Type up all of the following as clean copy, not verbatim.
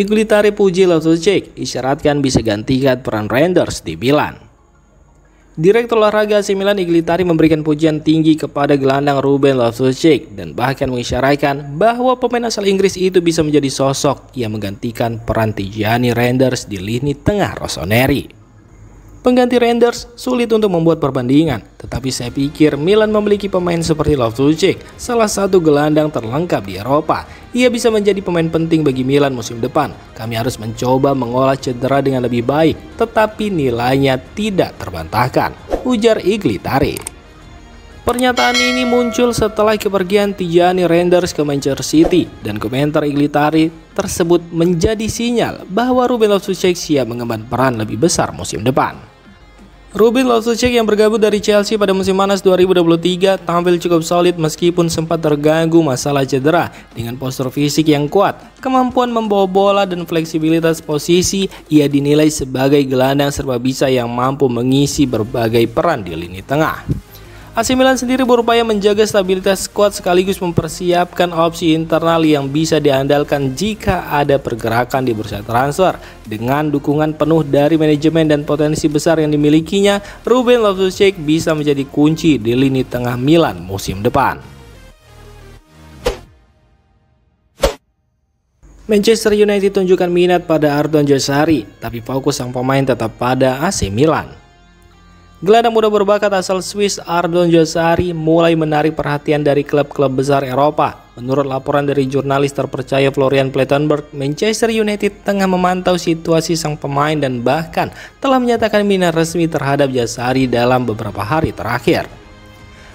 Iglitari puji Loftus-Cheek, isyaratkan bisa gantikan peran Reinders di Milan. Direktur olahraga AC Milan Iglitari memberikan pujian tinggi kepada gelandang Ruben Loftus-Cheek dan bahkan mengisyaratkan bahwa pemain asal Inggris itu bisa menjadi sosok yang menggantikan peran Tijani Reinders di lini tengah Rossoneri. Pengganti Reinders sulit untuk membuat perbandingan, tetapi saya pikir Milan memiliki pemain seperti Loftus-Cheek, salah satu gelandang terlengkap di Eropa. Ia bisa menjadi pemain penting bagi Milan musim depan. Kami harus mencoba mengolah cedera dengan lebih baik, tetapi nilainya tidak terbantahkan, ujar Iglitari. Pernyataan ini muncul setelah kepergian Tijani Reinders ke Manchester City, dan komentar Iglitari tersebut menjadi sinyal bahwa Ruben Loftus-Cheek siap mengemban peran lebih besar musim depan. Ruben Loftus-Cheek yang bergabung dari Chelsea pada musim panas 2023 tampil cukup solid meskipun sempat terganggu masalah cedera. Dengan postur fisik yang kuat, kemampuan membawa bola dan fleksibilitas posisi, ia dinilai sebagai gelandang serba bisa yang mampu mengisi berbagai peran di lini tengah. AC Milan sendiri berupaya menjaga stabilitas skuad sekaligus mempersiapkan opsi internal yang bisa diandalkan jika ada pergerakan di bursa transfer. Dengan dukungan penuh dari manajemen dan potensi besar yang dimilikinya, Ruben Loftus-Cheek bisa menjadi kunci di lini tengah Milan musim depan. Manchester United tunjukkan minat pada Ardon Josari, tapi fokus sang pemain tetap pada AC Milan. Gelandang muda berbakat asal Swiss Ardon Josari mulai menarik perhatian dari klub-klub besar Eropa. Menurut laporan dari jurnalis terpercaya Florian Plettenberg, Manchester United tengah memantau situasi sang pemain dan bahkan telah menyatakan minat resmi terhadap Josari dalam beberapa hari terakhir.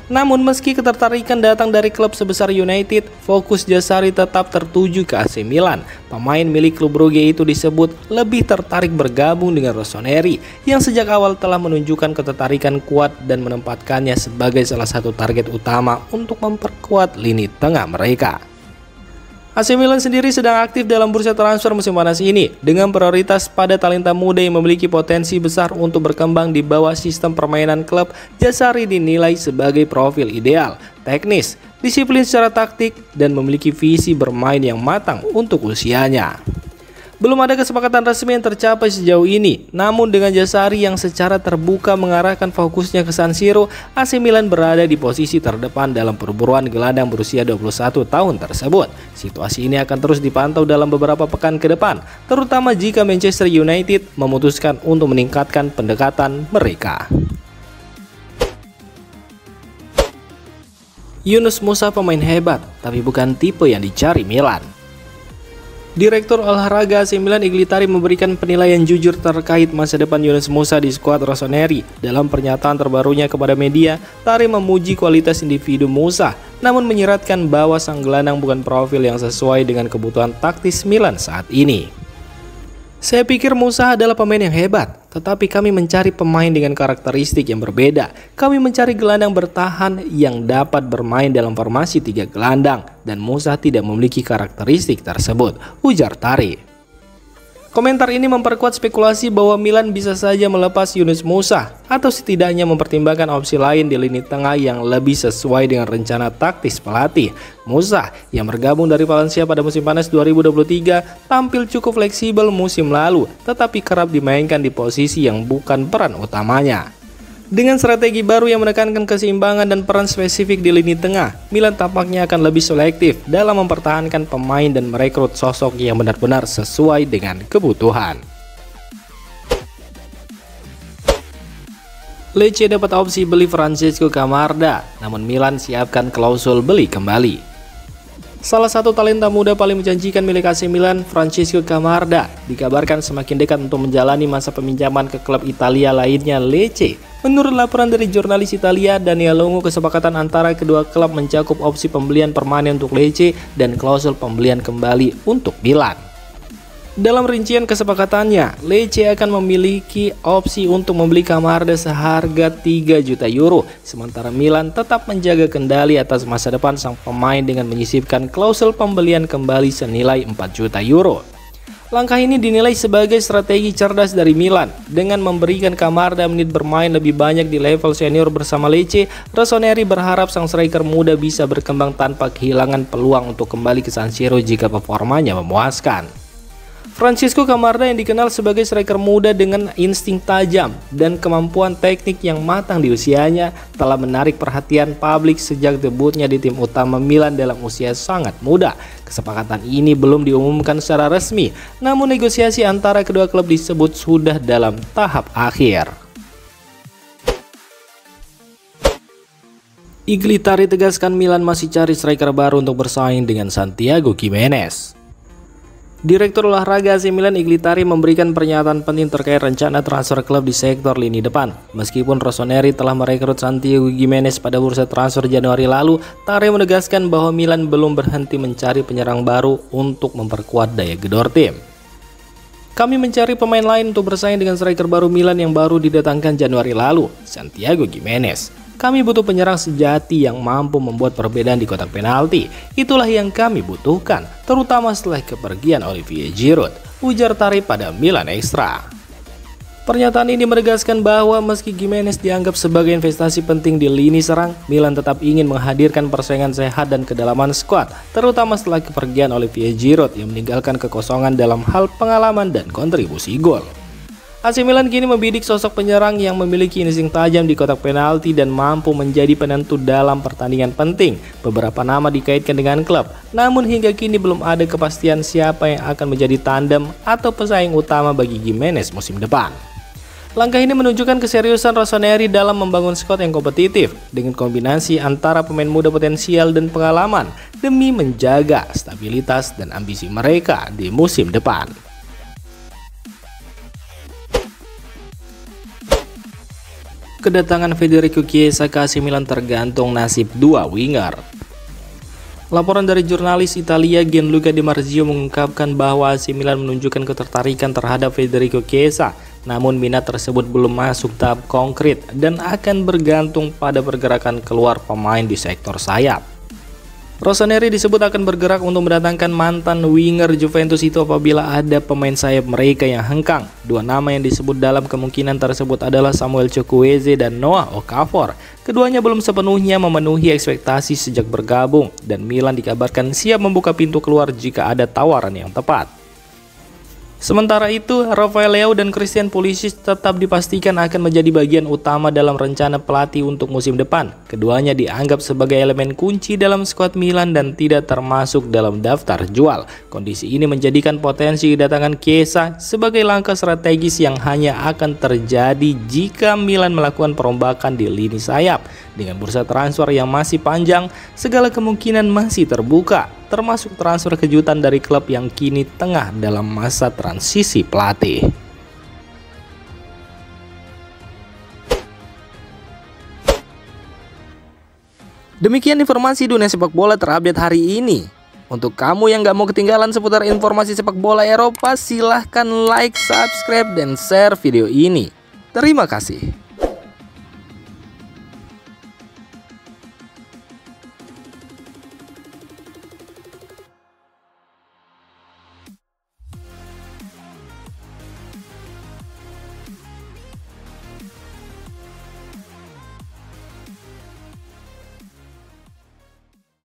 Namun meski ketertarikan datang dari klub sebesar United, fokus Josari tetap tertuju ke AC Milan. Pemain milik klub Brugge itu disebut lebih tertarik bergabung dengan Rossoneri yang sejak awal telah menunjukkan ketertarikan kuat dan menempatkannya sebagai salah satu target utama untuk memperkuat lini tengah mereka. AC Milan sendiri sedang aktif dalam bursa transfer musim panas ini dengan prioritas pada talenta muda yang memiliki potensi besar untuk berkembang di bawah sistem permainan klub. Josari dinilai sebagai profil ideal, teknis, disiplin secara taktik, dan memiliki visi bermain yang matang untuk usianya. Belum ada kesepakatan resmi yang tercapai sejauh ini, namun dengan Josari yang secara terbuka mengarahkan fokusnya ke San Siro, AC Milan berada di posisi terdepan dalam perburuan gelandang berusia 21 tahun tersebut. Situasi ini akan terus dipantau dalam beberapa pekan ke depan, terutama jika Manchester United memutuskan untuk meningkatkan pendekatan mereka. Yunus Musa pemain hebat, tapi bukan tipe yang dicari Milan. Direktur olahraga AC Milan Iglitari memberikan penilaian jujur terkait masa depan Yunus Musa di skuad Rossoneri. Dalam pernyataan terbarunya kepada media, Tari memuji kualitas individu Musa, namun menyiratkan bahwa sang gelandang bukan profil yang sesuai dengan kebutuhan taktis Milan saat ini. Saya pikir Musa adalah pemain yang hebat, tetapi kami mencari pemain dengan karakteristik yang berbeda. Kami mencari gelandang bertahan yang dapat bermain dalam formasi 3 gelandang, dan Musa tidak memiliki karakteristik tersebut, ujar Tari. Komentar ini memperkuat spekulasi bahwa Milan bisa saja melepas Yunus Musa atau setidaknya mempertimbangkan opsi lain di lini tengah yang lebih sesuai dengan rencana taktis pelatih. Musa yang bergabung dari Valencia pada musim panas 2023 tampil cukup fleksibel musim lalu, tetapi kerap dimainkan di posisi yang bukan peran utamanya. Dengan strategi baru yang menekankan keseimbangan dan peran spesifik di lini tengah, Milan tampaknya akan lebih selektif dalam mempertahankan pemain dan merekrut sosok yang benar-benar sesuai dengan kebutuhan. Lecce dapat opsi beli Francesco Camarda, namun Milan siapkan klausul beli kembali. Salah satu talenta muda paling menjanjikan milik AC Milan, Francesco Camarda, dikabarkan semakin dekat untuk menjalani masa peminjaman ke klub Italia lainnya, Lecce. Menurut laporan dari jurnalis Italia Daniel Longo, kesepakatan antara kedua klub mencakup opsi pembelian permanen untuk Lecce dan klausul pembelian kembali untuk Milan. Dalam rincian kesepakatannya, Lecce akan memiliki opsi untuk membeli Camarda seharga 3 juta euro, sementara Milan tetap menjaga kendali atas masa depan sang pemain dengan menyisipkan klausul pembelian kembali senilai 4 juta euro. Langkah ini dinilai sebagai strategi cerdas dari Milan. Dengan memberikan Camarda menit bermain lebih banyak di level senior bersama Lecce, Rossoneri berharap sang striker muda bisa berkembang tanpa kehilangan peluang untuk kembali ke San Siro jika performanya memuaskan. Francisco Camarda yang dikenal sebagai striker muda dengan insting tajam dan kemampuan teknik yang matang di usianya telah menarik perhatian publik sejak debutnya di tim utama Milan dalam usia sangat muda. Kesepakatan ini belum diumumkan secara resmi, namun negosiasi antara kedua klub disebut sudah dalam tahap akhir. Iglitari tegaskan Milan masih cari striker baru untuk bersaing dengan Santiago Gimenez. Direktur olahraga AC Milan Iglitari memberikan pernyataan penting terkait rencana transfer klub di sektor lini depan. Meskipun Rossoneri telah merekrut Santiago Gimenez pada bursa transfer Januari lalu, Tare menegaskan bahwa Milan belum berhenti mencari penyerang baru untuk memperkuat daya gedor tim. Kami mencari pemain lain untuk bersaing dengan striker baru Milan yang baru didatangkan Januari lalu, Santiago Gimenez. Kami butuh penyerang sejati yang mampu membuat perbedaan di kotak penalti. Itulah yang kami butuhkan, terutama setelah kepergian Olivier Giroud, ujar Tare pada Milan Extra. Pernyataan ini menegaskan bahwa meski Gimenez dianggap sebagai investasi penting di lini serang, Milan tetap ingin menghadirkan persaingan sehat dan kedalaman skuad, terutama setelah kepergian Olivier Giroud yang meninggalkan kekosongan dalam hal pengalaman dan kontribusi gol. AC Milan kini membidik sosok penyerang yang memiliki insting tajam di kotak penalti dan mampu menjadi penentu dalam pertandingan penting. Beberapa nama dikaitkan dengan klub, namun hingga kini belum ada kepastian siapa yang akan menjadi tandem atau pesaing utama bagi Gimenez musim depan. Langkah ini menunjukkan keseriusan Rossoneri dalam membangun skuad yang kompetitif dengan kombinasi antara pemain muda potensial dan pengalaman demi menjaga stabilitas dan ambisi mereka di musim depan. Kedatangan Federico Chiesa ke AC Milan tergantung nasib dua winger. Laporan dari jurnalis Italia Gianluca Di Marzio mengungkapkan bahwa AC Milan menunjukkan ketertarikan terhadap Federico Chiesa, namun minat tersebut belum masuk tahap konkret dan akan bergantung pada pergerakan keluar pemain di sektor sayap. Rossoneri disebut akan bergerak untuk mendatangkan mantan winger Juventus itu apabila ada pemain sayap mereka yang hengkang. Dua nama yang disebut dalam kemungkinan tersebut adalah Samuel Chukwueze dan Noah Okafor. Keduanya belum sepenuhnya memenuhi ekspektasi sejak bergabung dan Milan dikabarkan siap membuka pintu keluar jika ada tawaran yang tepat. Sementara itu, Rafael Leao dan Christian Pulisic tetap dipastikan akan menjadi bagian utama dalam rencana pelatih untuk musim depan. Keduanya dianggap sebagai elemen kunci dalam skuad Milan dan tidak termasuk dalam daftar jual. Kondisi ini menjadikan potensi kedatangan Chiesa sebagai langkah strategis yang hanya akan terjadi jika Milan melakukan perombakan di lini sayap. Dengan bursa transfer yang masih panjang, segala kemungkinan masih terbuka, termasuk transfer kejutan dari klub yang kini tengah dalam masa transisi pelatih. Demikian informasi dunia sepak bola terupdate hari ini. Untuk kamu yang gak mau ketinggalan seputar informasi sepak bola Eropa, silahkan like, subscribe, dan share video ini. Terima kasih.